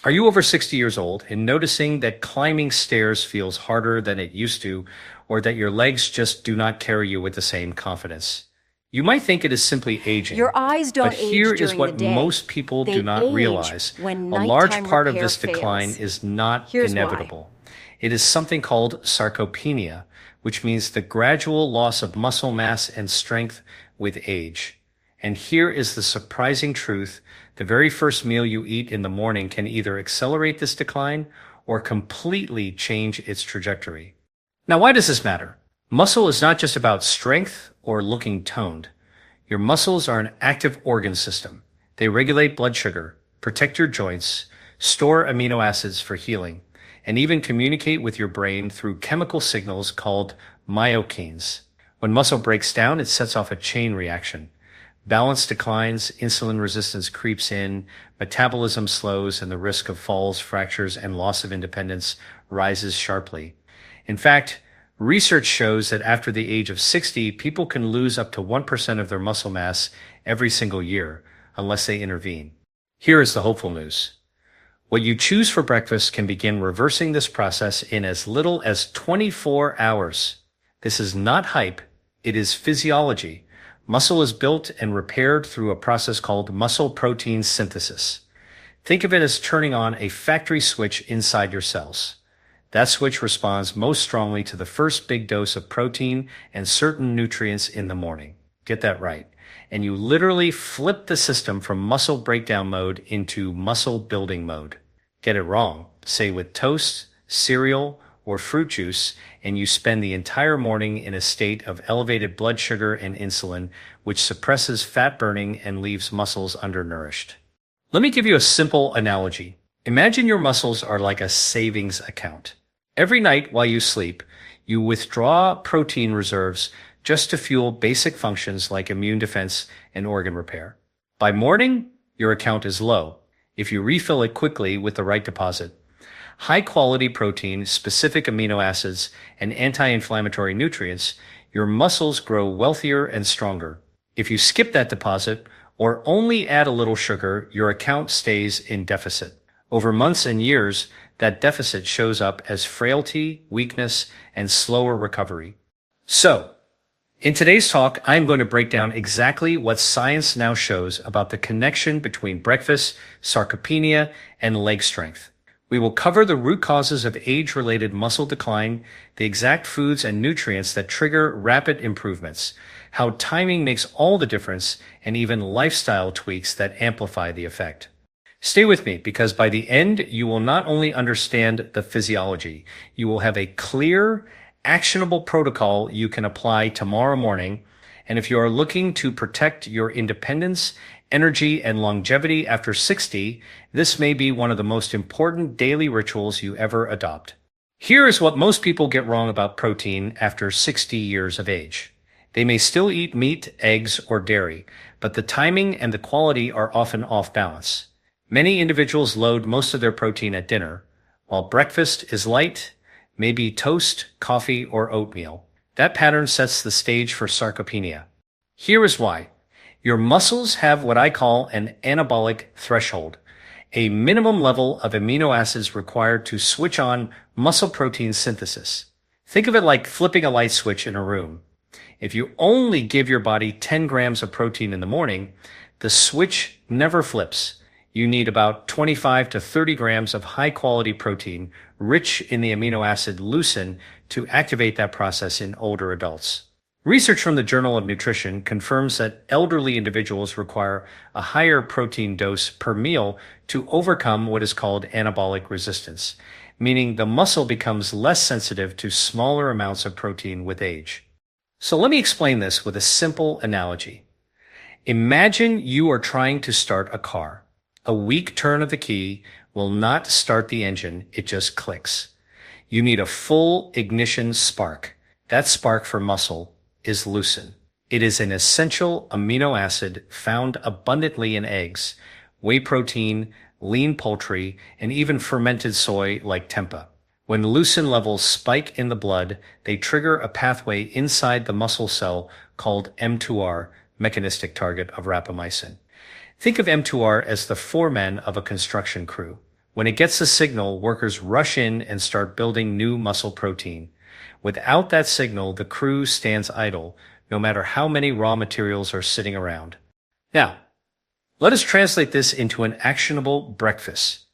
Are you over 60 years old and noticing that climbing stairs feels harder than it used to, or that your legs just do not carry you with the same confidence? You might think it is simply aging, Your eyes but don't here age is during the what day. most people do They not age realize. when A large nighttime part of repair this decline fails. is not Here's why. inevitable. It is something called sarcopenia, which means the gradual loss of muscle mass and strength with age. And here is the surprising truth. The very first meal you eat in the morning can either accelerate this decline or completely change its trajectory. Now, why does this matter? Muscle is not just about strength or looking toned. Your muscles are an active organ system. They regulate blood sugar, protect your joints, store amino acids for healing, and even communicate with your brain through chemical signals called myokines. When muscle breaks down, it sets off a chain reaction. Balance declines, insulin resistance creeps in, metabolism slows, and the risk of falls, fractures, and loss of independence rises sharply. In fact, research shows that after the age of 60, people can lose up to 1% of their muscle mass every single year, unless they intervene. Here is the hopeful news. What you choose for breakfast can begin reversing this process in as little as 24 hours. This is not hype, it is physiology. Muscle is built and repaired through a process called muscle protein synthesis. Think of it as turning on a factory switch inside your cells. That switch responds most strongly to the first big dose of protein and certain nutrients in the morning. Get that right. And you literally flip the system from muscle breakdown mode into muscle building mode. Get it wrong, say with toast, cereal, or fruit juice, and you spend the entire morning in a state of elevated blood sugar and insulin, which suppresses fat burning and leaves muscles undernourished. Let me give you a simple analogy. Imagine your muscles are like a savings account. Every night while you sleep, you withdraw protein reserves just to fuel basic functions like immune defense and organ repair. By morning, your account is low. If you refill it quickly with the right deposit, high-quality protein, specific amino acids, and anti-inflammatory nutrients, your muscles grow wealthier and stronger. If you skip that deposit or only add a little sugar, your account stays in deficit. Over months and years, that deficit shows up as frailty, weakness, and slower recovery. So, in today's talk, I'm going to break down exactly what science now shows about the connection between breakfast, sarcopenia, and leg strength. We will cover the root causes of age-related muscle decline, the exact foods and nutrients that trigger rapid improvements, how timing makes all the difference, and even lifestyle tweaks that amplify the effect. Stay with me, because by the end, you will not only understand the physiology, you will have a clear, actionable protocol you can apply tomorrow morning. And if you are looking to protect your independence, energy, and longevity after 60, this may be one of the most important daily rituals you ever adopt. Here is what most people get wrong about protein after 60 years of age. They may still eat meat, eggs, or dairy, but the timing and the quality are often off balance. Many individuals load most of their protein at dinner, while breakfast is light, maybe toast, coffee, or oatmeal. That pattern sets the stage for sarcopenia. Here is why. Your muscles have what I call an anabolic threshold, a minimum level of amino acids required to switch on muscle protein synthesis. Think of it like flipping a light switch in a room. If you only give your body 10 grams of protein in the morning, the switch never flips. You need about 25 to 30 grams of high-quality protein, rich in the amino acid leucine, to activate that process in older adults. Research from the Journal of Nutrition confirms that elderly individuals require a higher protein dose per meal to overcome what is called anabolic resistance, meaning the muscle becomes less sensitive to smaller amounts of protein with age. So let me explain this with a simple analogy. Imagine you are trying to start a car. A weak turn of the key will not start the engine, it just clicks. You need a full ignition spark. That spark for muscle is leucine. It is an essential amino acid found abundantly in eggs, whey protein, lean poultry, and even fermented soy like tempeh. When leucine levels spike in the blood, they trigger a pathway inside the muscle cell called M2R, mechanistic target of rapamycin. Think of M2R as the foreman of a construction crew. When it gets the signal, workers rush in and start building new muscle protein. Without that signal, the crew stands idle, no matter how many raw materials are sitting around. Now, let us translate this into an actionable breakfast.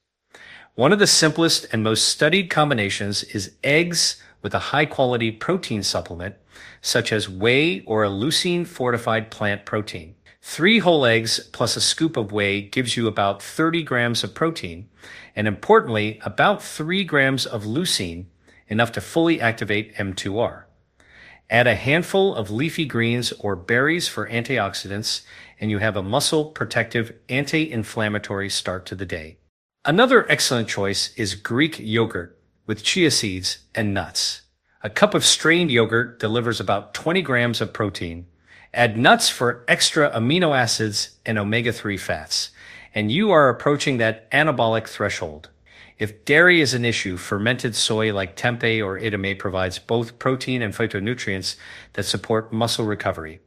One of the simplest and most studied combinations is eggs with a high-quality protein supplement, such as whey or a leucine-fortified plant protein. 3 whole eggs plus a scoop of whey gives you about 30 grams of protein, and importantly, about 3 grams of leucine, enough to fully activate M2R. Add a handful of leafy greens or berries for antioxidants, and you have a muscle-protective, anti-inflammatory start to the day. Another excellent choice is Greek yogurt with chia seeds and nuts. A cup of strained yogurt delivers about 20 grams of protein. Add nuts for extra amino acids and omega-3 fats, and you are approaching that anabolic threshold. If dairy is an issue, fermented soy like tempeh or edamame provides both protein and phytonutrients that support muscle recovery.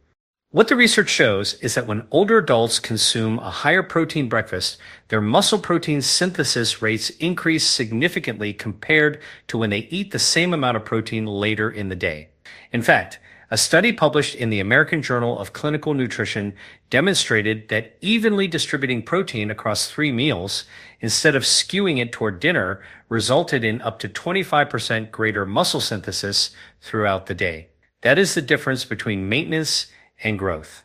What the research shows is that when older adults consume a higher protein breakfast, their muscle protein synthesis rates increase significantly compared to when they eat the same amount of protein later in the day. In fact, a study published in the American Journal of Clinical Nutrition demonstrated that evenly distributing protein across 3 meals, instead of skewing it toward dinner, resulted in up to 25% greater muscle synthesis throughout the day. That is the difference between maintenance and growth.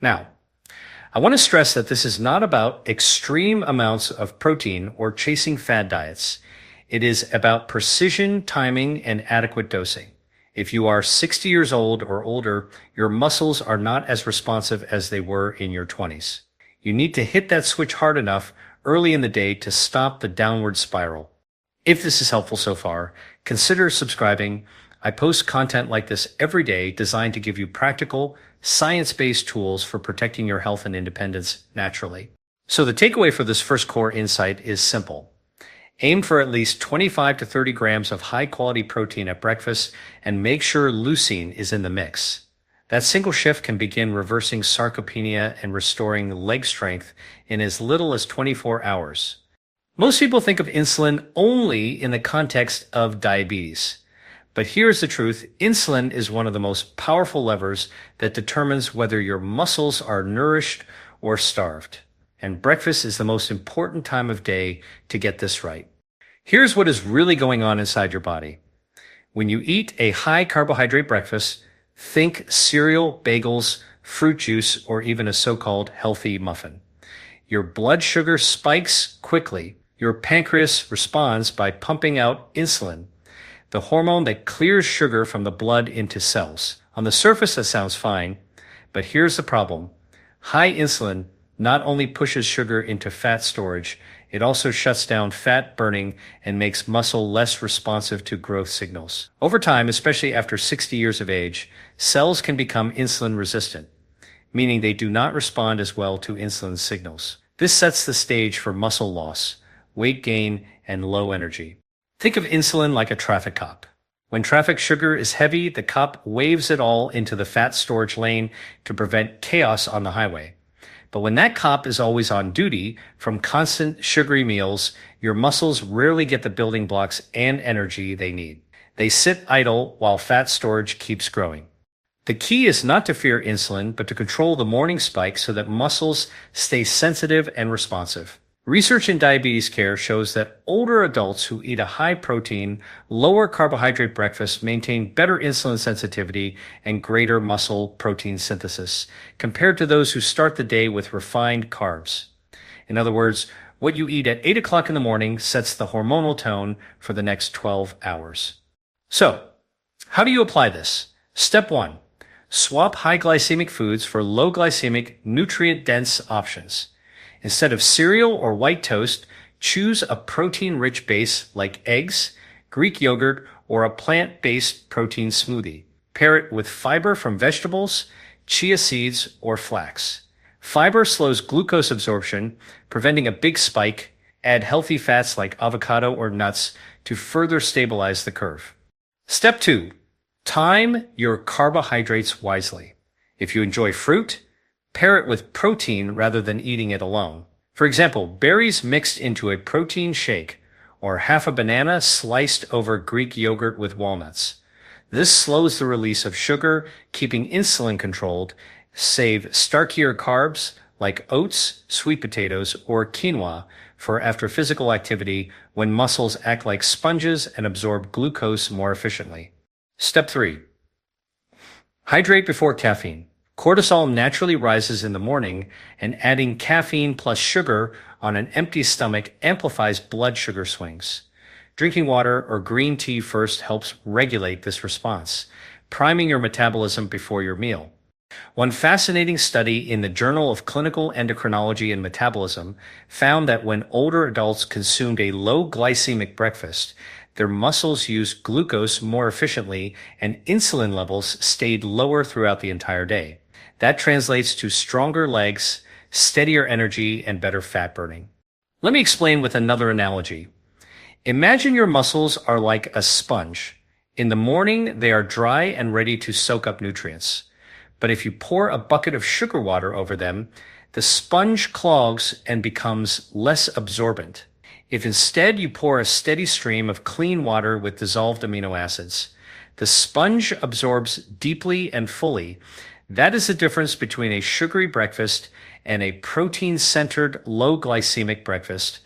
Now, I want to stress that this is not about extreme amounts of protein or chasing fad diets. It is about precision, timing, and adequate dosing. If you are 60 years old or older, your muscles are not as responsive as they were in your 20s. You need to hit that switch hard enough early in the day to stop the downward spiral. If this is helpful so far, consider subscribing. I post content like this every day designed to give you practical, science-based tools for protecting your health and independence naturally. So the takeaway for this first core insight is simple. Aim for at least 25 to 30 grams of high-quality protein at breakfast and make sure leucine is in the mix. That single shift can begin reversing sarcopenia and restoring leg strength in as little as 24 hours. Most people think of insulin only in the context of diabetes. But here's the truth. Insulin is one of the most powerful levers that determines whether your muscles are nourished or starved. And breakfast is the most important time of day to get this right. Here's what is really going on inside your body. When you eat a high carbohydrate breakfast, think cereal, bagels, fruit juice, or even a so-called healthy muffin. Your blood sugar spikes quickly. Your pancreas responds by pumping out insulin, the hormone that clears sugar from the blood into cells. On the surface, that sounds fine, but here's the problem. High insulin not only pushes sugar into fat storage, it also shuts down fat burning and makes muscle less responsive to growth signals. Over time, especially after 60 years of age, cells can become insulin resistant, meaning they do not respond as well to insulin signals. This sets the stage for muscle loss, weight gain, and low energy. Think of insulin like a traffic cop. When traffic sugar is heavy, the cop waves it all into the fat storage lane to prevent chaos on the highway. But when that cop is always on duty from constant sugary meals, your muscles rarely get the building blocks and energy they need. They sit idle while fat storage keeps growing. The key is not to fear insulin, but to control the morning spike so that muscles stay sensitive and responsive. Research in diabetes care shows that older adults who eat a high-protein, lower-carbohydrate breakfast maintain better insulin sensitivity and greater muscle protein synthesis compared to those who start the day with refined carbs. In other words, what you eat at 8 o'clock in the morning sets the hormonal tone for the next 12 hours. So, how do you apply this? Step 1. Swap high glycemic foods for low glycemic, nutrient-dense options. Instead of cereal or white toast, choose a protein-rich base like eggs, Greek yogurt, or a plant-based protein smoothie. Pair it with fiber from vegetables, chia seeds, or flax. Fiber slows glucose absorption, preventing a big spike. Add healthy fats like avocado or nuts to further stabilize the curve. Step 2. Time your carbohydrates wisely. If you enjoy fruit, pair it with protein rather than eating it alone. For example, berries mixed into a protein shake, or half a banana sliced over Greek yogurt with walnuts. This slows the release of sugar, keeping insulin controlled, save starkier carbs like oats, sweet potatoes, or quinoa for after physical activity when muscles act like sponges and absorb glucose more efficiently. Step 3. Hydrate before caffeine. Cortisol naturally rises in the morning, and adding caffeine plus sugar on an empty stomach amplifies blood sugar swings. Drinking water or green tea first helps regulate this response, priming your metabolism before your meal. One fascinating study in the Journal of Clinical Endocrinology and Metabolism found that when older adults consumed a low glycemic breakfast, their muscles used glucose more efficiently and insulin levels stayed lower throughout the entire day. That translates to stronger legs, steadier energy, and better fat burning. Let me explain with another analogy. Imagine your muscles are like a sponge. In the morning, they are dry and ready to soak up nutrients. But if you pour a bucket of sugar water over them, the sponge clogs and becomes less absorbent. If instead you pour a steady stream of clean water with dissolved amino acids, the sponge absorbs deeply and fully. That is the difference between a sugary breakfast and a protein-centered, low glycemic breakfast.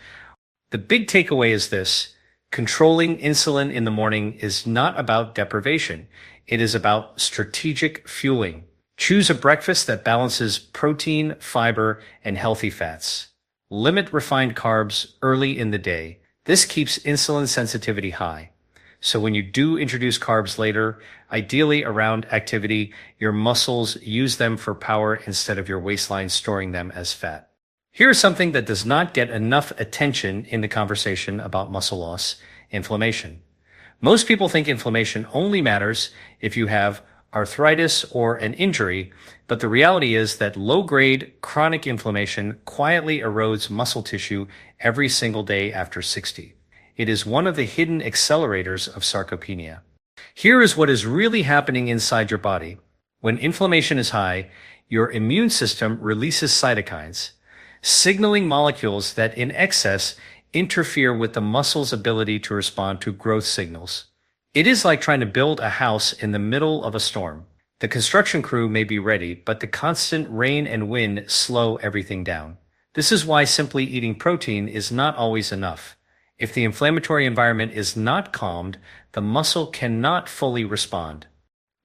The big takeaway is this: controlling insulin in the morning is not about deprivation. It is about strategic fueling. Choose a breakfast that balances protein, fiber, and healthy fats. Limit refined carbs early in the day. This keeps insulin sensitivity high. So when you do introduce carbs later, ideally around activity, your muscles use them for power instead of your waistline storing them as fat. Here's something that does not get enough attention in the conversation about muscle loss: inflammation. Most people think inflammation only matters if you have arthritis or an injury, but the reality is that low-grade chronic inflammation quietly erodes muscle tissue every single day after 60. It is one of the hidden accelerators of sarcopenia. Here is what is really happening inside your body. When inflammation is high, your immune system releases cytokines, signaling molecules that in excess interfere with the muscle's ability to respond to growth signals. It is like trying to build a house in the middle of a storm. The construction crew may be ready, but the constant rain and wind slow everything down. This is why simply eating protein is not always enough. If the inflammatory environment is not calmed, the muscle cannot fully respond.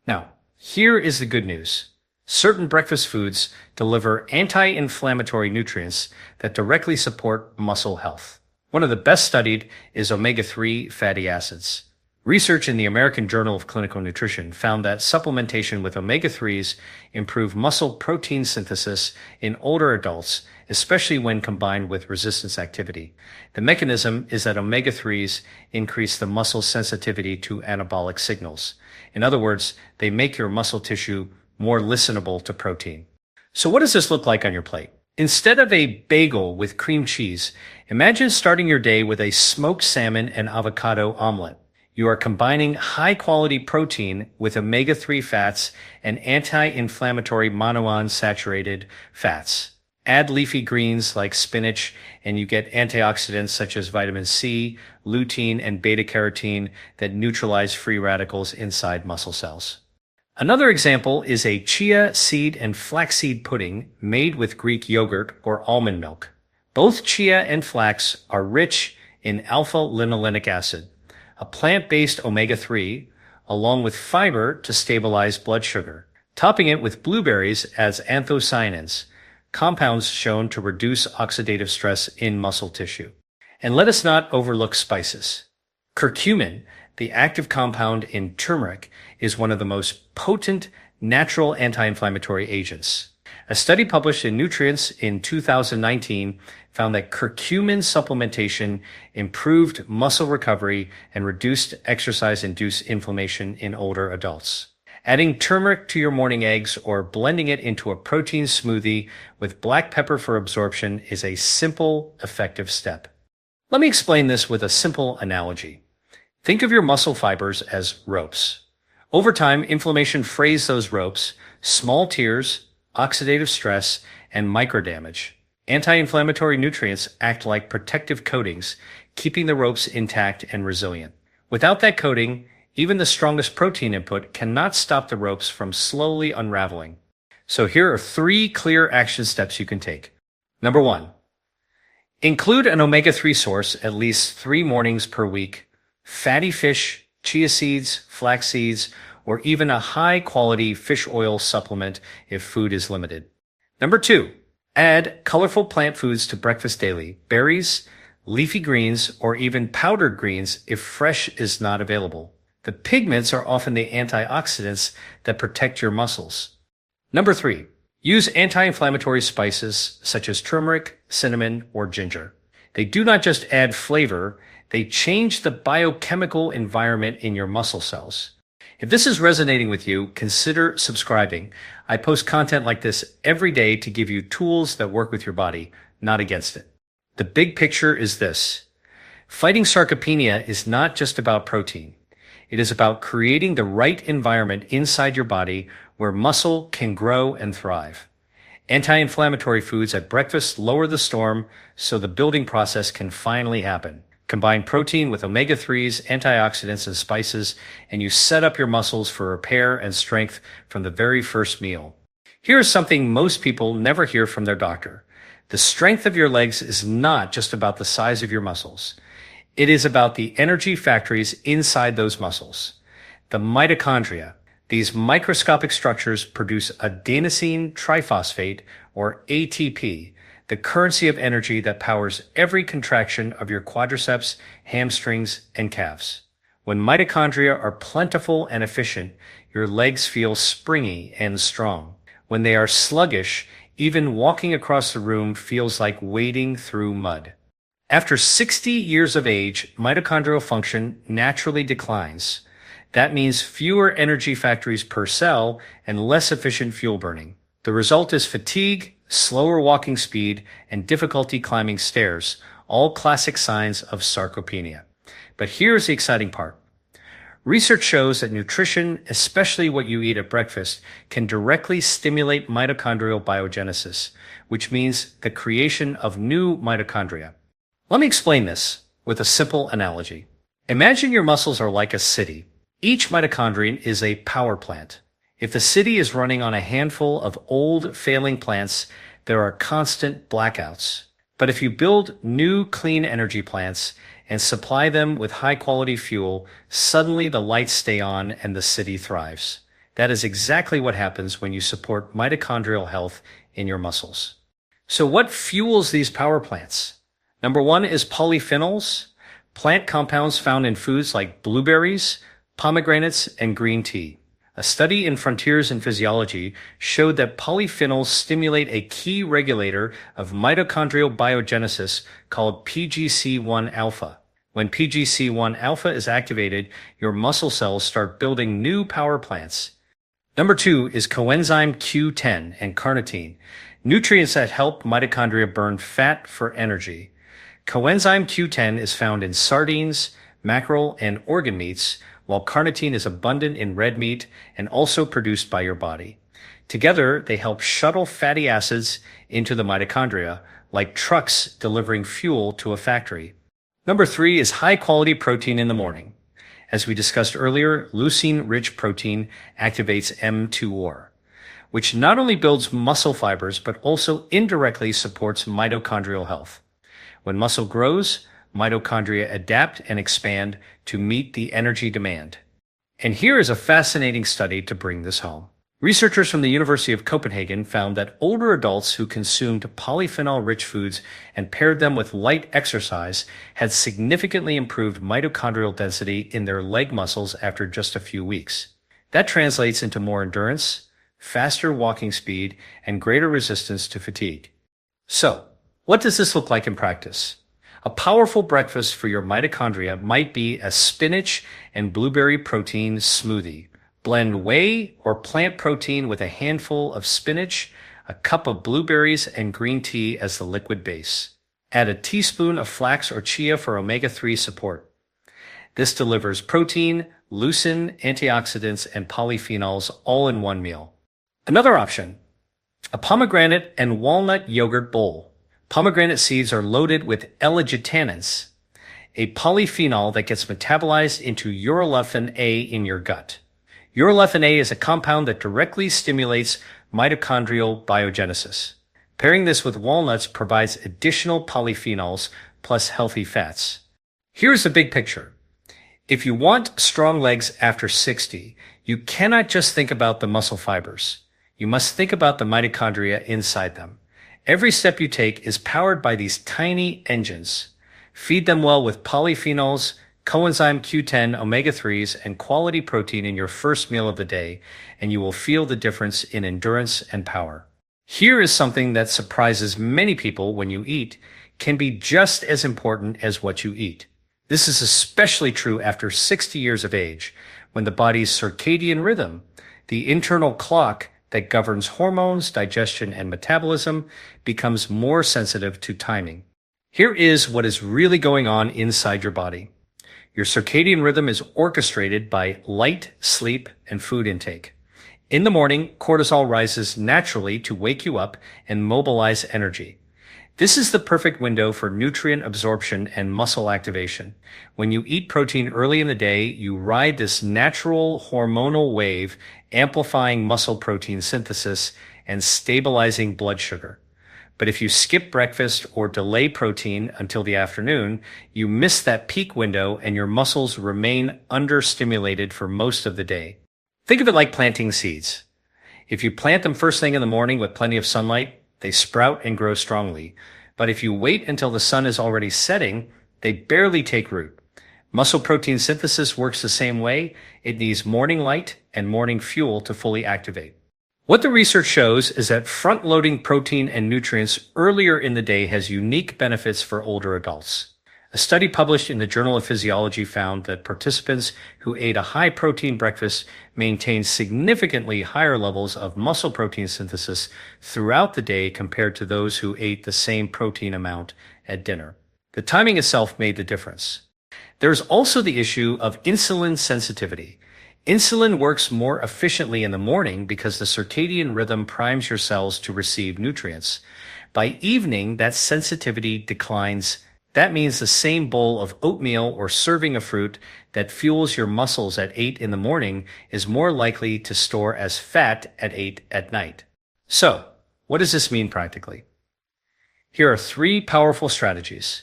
Now, here is the good news. Certain breakfast foods deliver anti-inflammatory nutrients that directly support muscle health. One of the best studied is omega-3 fatty acids. Research in the American Journal of Clinical Nutrition found that supplementation with omega-3s improve muscle protein synthesis in older adults, especially when combined with resistance activity. The mechanism is that omega-3s increase the muscle sensitivity to anabolic signals. In other words, they make your muscle tissue more listenable to protein. So what does this look like on your plate? Instead of a bagel with cream cheese, imagine starting your day with a smoked salmon and avocado omelet. You are combining high-quality protein with omega-3 fats and anti-inflammatory monounsaturated fats. Add leafy greens like spinach, and you get antioxidants such as vitamin C, lutein, and beta-carotene that neutralize free radicals inside muscle cells. Another example is a chia seed and flaxseed pudding made with Greek yogurt or almond milk. Both chia and flax are rich in alpha-linolenic acid, a plant-based omega-3, along with fiber to stabilize blood sugar. Topping it with blueberries adds anthocyanins, compounds shown to reduce oxidative stress in muscle tissue. And let us not overlook spices. Curcumin, the active compound in turmeric, is one of the most potent natural anti-inflammatory agents. A study published in Nutrients in 2019 found that curcumin supplementation improved muscle recovery and reduced exercise-induced inflammation in older adults. Adding turmeric to your morning eggs or blending it into a protein smoothie with black pepper for absorption is a simple, effective step. Let me explain this with a simple analogy. Think of your muscle fibers as ropes. Over time, inflammation frays those ropes, small tears, oxidative stress, and microdamage. Anti-inflammatory nutrients act like protective coatings, keeping the ropes intact and resilient. Without that coating, even the strongest protein input cannot stop the ropes from slowly unraveling. So here are 3 clear action steps you can take. Number 1, include an omega-3 source at least 3 mornings per week. Fatty fish, chia seeds, flax seeds, or even a high-quality fish oil supplement if food is limited. Number 2, add colorful plant foods to breakfast daily. Berries, leafy greens, or even powdered greens if fresh is not available. The pigments are often the antioxidants that protect your muscles. Number 3, use anti-inflammatory spices such as turmeric, cinnamon, or ginger. They do not just add flavor, they change the biochemical environment in your muscle cells. If this is resonating with you, consider subscribing. I post content like this every day to give you tools that work with your body, not against it. The big picture is this. Fighting sarcopenia is not just about protein. It is about creating the right environment inside your body where muscle can grow and thrive. Anti-inflammatory foods at breakfast lower the storm so the building process can finally happen. Combine protein with omega-3s, antioxidants, and spices, and you set up your muscles for repair and strength from the very first meal. Here is something most people never hear from their doctor. The strength of your legs is not just about the size of your muscles. It is about the energy factories inside those muscles. The mitochondria. These microscopic structures produce adenosine triphosphate, or ATP, the currency of energy that powers every contraction of your quadriceps, hamstrings, and calves. When mitochondria are plentiful and efficient, your legs feel springy and strong. When they are sluggish, even walking across the room feels like wading through mud. After 60 years of age, mitochondrial function naturally declines. That means fewer energy factories per cell and less efficient fuel burning. The result is fatigue, slower walking speed, and difficulty climbing stairs, all classic signs of sarcopenia. But here's the exciting part. Research shows that nutrition, especially what you eat at breakfast, can directly stimulate mitochondrial biogenesis, which means the creation of new mitochondria. Let me explain this with a simple analogy. Imagine your muscles are like a city. Each mitochondrion is a power plant. If the city is running on a handful of old, failing plants, there are constant blackouts. But if you build new, clean energy plants and supply them with high-quality fuel, suddenly the lights stay on and the city thrives. That is exactly what happens when you support mitochondrial health in your muscles. So what fuels these power plants? Number 1 is polyphenols, plant compounds found in foods like blueberries, pomegranates, and green tea. A study in Frontiers in Physiology showed that polyphenols stimulate a key regulator of mitochondrial biogenesis called PGC1 alpha. When PGC1 alpha is activated, your muscle cells start building new power plants. Number 2 is coenzyme Q10 and carnitine, nutrients that help mitochondria burn fat for energy. Coenzyme Q10 is found in sardines, mackerel, and organ meats, while carnitine is abundant in red meat and also produced by your body. Together, they help shuttle fatty acids into the mitochondria, like trucks delivering fuel to a factory. Number 3 is high-quality protein in the morning. As we discussed earlier, leucine-rich protein activates mTOR, which not only builds muscle fibers, but also indirectly supports mitochondrial health. When muscle grows, mitochondria adapt and expand to meet the energy demand. And here is a fascinating study to bring this home. Researchers from the University of Copenhagen found that older adults who consumed polyphenol-rich foods and paired them with light exercise had significantly improved mitochondrial density in their leg muscles after just a few weeks. That translates into more endurance, faster walking speed, and greater resistance to fatigue. So, what does this look like in practice? A powerful breakfast for your mitochondria might be a spinach and blueberry protein smoothie. Blend whey or plant protein with a handful of spinach, a cup of blueberries, and green tea as the liquid base. Add a teaspoon of flax or chia for omega-3 support. This delivers protein, leucine, antioxidants, and polyphenols all in one meal. Another option, a pomegranate and walnut yogurt bowl. Pomegranate seeds are loaded with L-glutamins, a polyphenol that gets metabolized into urolithin A in your gut. Urolithin A is a compound that directly stimulates mitochondrial biogenesis. Pairing this with walnuts provides additional polyphenols plus healthy fats. Here's the big picture. If you want strong legs after 60, you cannot just think about the muscle fibers. You must think about the mitochondria inside them. Every step you take is powered by these tiny engines. Feed them well with polyphenols, coenzyme Q10, omega-3s, and quality protein in your first meal of the day, and you will feel the difference in endurance and power. Here is something that surprises many people when you eat, can be just as important as what you eat. This is especially true after 60 years of age, when the body's circadian rhythm, the internal clock that governs hormones, digestion, and metabolism, becomes more sensitive to timing. Here is what is really going on inside your body. Your circadian rhythm is orchestrated by light, sleep, and food intake. In the morning, cortisol rises naturally to wake you up and mobilize energy. This is the perfect window for nutrient absorption and muscle activation. When you eat protein early in the day, you ride this natural hormonal wave, amplifying muscle protein synthesis and stabilizing blood sugar. But if you skip breakfast or delay protein until the afternoon, you miss that peak window and your muscles remain understimulated for most of the day. Think of it like planting seeds. If you plant them first thing in the morning with plenty of sunlight, they sprout and grow strongly. But if you wait until the sun is already setting, they barely take root. Muscle protein synthesis works the same way. It needs morning light and morning fuel to fully activate. What the research shows is that front-loading protein and nutrients earlier in the day has unique benefits for older adults. A study published in the Journal of Physiology found that participants who ate a high-protein breakfast maintained significantly higher levels of muscle protein synthesis throughout the day compared to those who ate the same protein amount at dinner. The timing itself made the difference. There's also the issue of insulin sensitivity. Insulin works more efficiently in the morning because the circadian rhythm primes your cells to receive nutrients. By evening, that sensitivity declines. That means the same bowl of oatmeal or serving of fruit that fuels your muscles at 8 in the morning is more likely to store as fat at 8 at night. So, what does this mean practically? Here are 3 powerful strategies.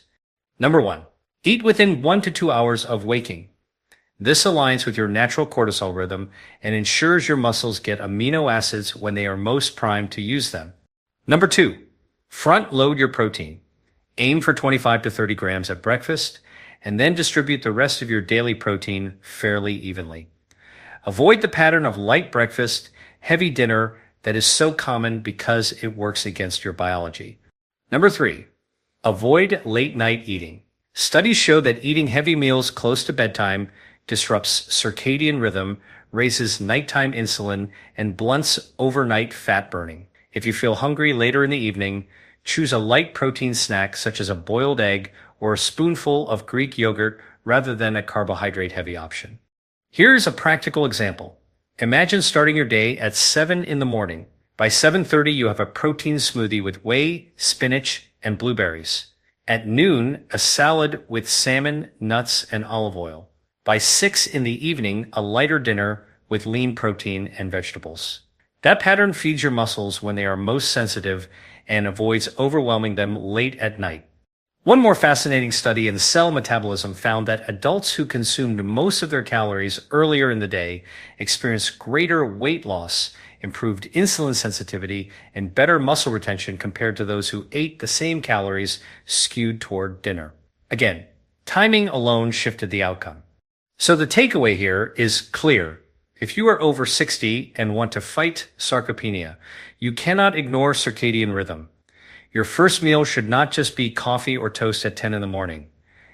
Number 1, eat within 1 to 2 hours of waking. This aligns with your natural cortisol rhythm and ensures your muscles get amino acids when they are most primed to use them. Number 2, front load your protein. Aim for 25 to 30 grams at breakfast, and then distribute the rest of your daily protein fairly evenly. Avoid the pattern of light breakfast, heavy dinner that is so common because it works against your biology. Number 3, avoid late night eating. Studies show that eating heavy meals close to bedtime disrupts circadian rhythm, raises nighttime insulin, and blunts overnight fat burning. If you feel hungry later in the evening, choose a light protein snack such as a boiled egg or a spoonful of Greek yogurt rather than a carbohydrate-heavy option. Here's a practical example. Imagine starting your day at 7 in the morning. By 7:30, you have a protein smoothie with whey, spinach, and blueberries. At noon, a salad with salmon, nuts, and olive oil. By 6 in the evening, a lighter dinner with lean protein and vegetables. That pattern feeds your muscles when they are most sensitive and avoids overwhelming them late at night. One more fascinating study in cell metabolism found that adults who consumed most of their calories earlier in the day experienced greater weight loss, improved insulin sensitivity, and better muscle retention compared to those who ate the same calories skewed toward dinner. Again, timing alone shifted the outcome. So the takeaway here is clear. If you are over 60 and want to fight sarcopenia, you cannot ignore circadian rhythm. Your first meal should not just be coffee or toast at 10 in the morning.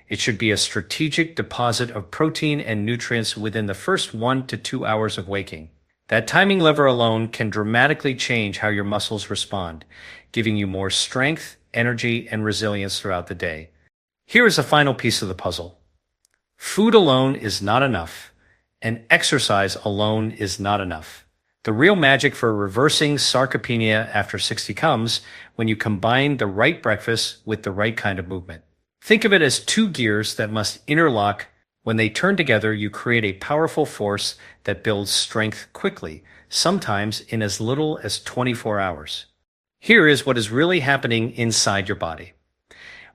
It should be a strategic deposit of protein and nutrients within the first 1 to 2 hours of waking. That timing lever alone can dramatically change how your muscles respond, giving you more strength, energy, and resilience throughout the day. Here is a final piece of the puzzle. Food alone is not enough, and exercise alone is not enough. The real magic for reversing sarcopenia after 60 comes when you combine the right breakfast with the right kind of movement. Think of it as two gears that must interlock. When they turn together, you create a powerful force that builds strength quickly, sometimes in as little as 24 hours. Here is what is really happening inside your body.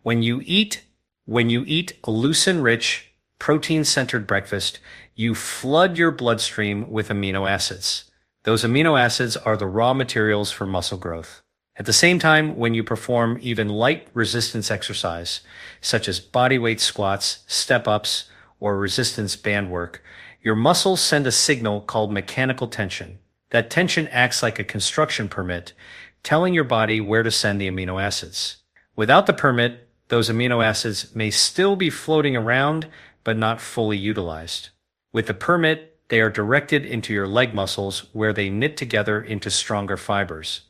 When you eat a leucine-rich, protein-centered breakfast, you flood your bloodstream with amino acids. Those amino acids are the raw materials for muscle growth. At the same time, when you perform even light resistance exercise, such as bodyweight squats, step-ups, or resistance band work, your muscles send a signal called mechanical tension. That tension acts like a construction permit, telling your body where to send the amino acids. Without the permit, those amino acids may still be floating around, but not fully utilized. With the permit, they are directed into your leg muscles where they knit together into stronger fibers.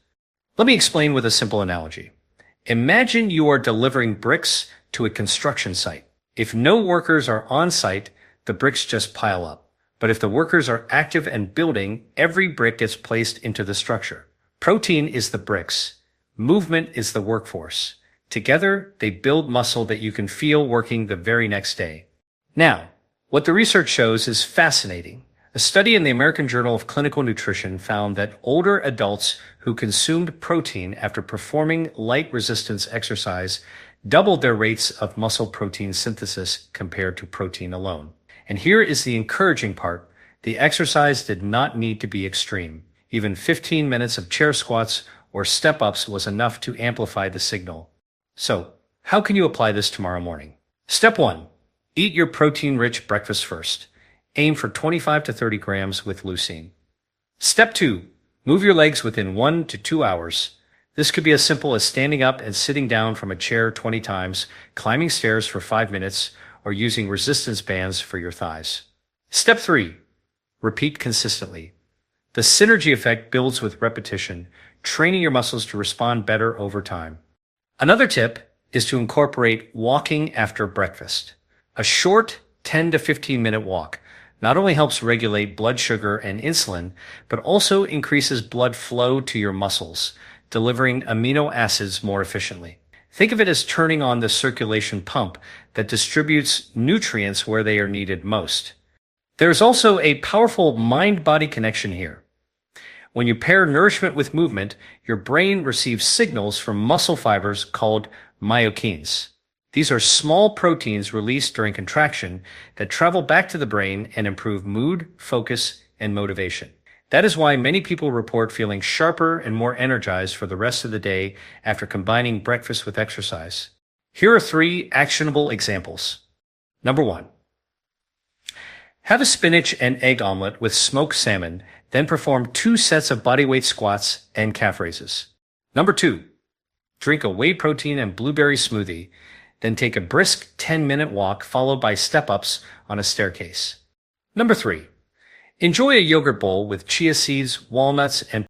Let me explain with a simple analogy. Imagine you are delivering bricks to a construction site. If no workers are on site, the bricks just pile up. But if the workers are active and building, every brick gets placed into the structure. Protein is the bricks. Movement is the workforce. Together, they build muscle that you can feel working the very next day. Now, what the research shows is fascinating. A study in the American Journal of Clinical Nutrition found that older adults who consumed protein after performing light resistance exercise doubled their rates of muscle protein synthesis compared to protein alone. And here is the encouraging part. The exercise did not need to be extreme. Even 15 minutes of chair squats or step-ups was enough to amplify the signal. So, how can you apply this tomorrow morning? Step 1. Eat your protein-rich breakfast first. Aim for 25 to 30 grams with leucine. Step 2. Move your legs within 1 to 2 hours. This could be as simple as standing up and sitting down from a chair 20 times, climbing stairs for 5 minutes, or using resistance bands for your thighs. Step 3. Repeat consistently. The synergy effect builds with repetition, training your muscles to respond better over time. Another tip is to incorporate walking after breakfast. A short 10 to 15 minute walk not only helps regulate blood sugar and insulin, but also increases blood flow to your muscles, delivering amino acids more efficiently. Think of it as turning on the circulation pump that distributes nutrients where they are needed most. There's also a powerful mind-body connection here. When you pair nourishment with movement, your brain receives signals from muscle fibers called myokines. These are small proteins released during contraction that travel back to the brain and improve mood, focus, and motivation. That is why many people report feeling sharper and more energized for the rest of the day after combining breakfast with exercise. Here are 3 actionable examples. Number 1. Have a spinach and egg omelet with smoked salmon, then perform 2 sets of bodyweight squats and calf raises. Number 2. Drink a whey protein and blueberry smoothie, then take a brisk 10-minute walk followed by step-ups on a staircase. Number 3. Enjoy a yogurt bowl with chia seeds, walnuts, and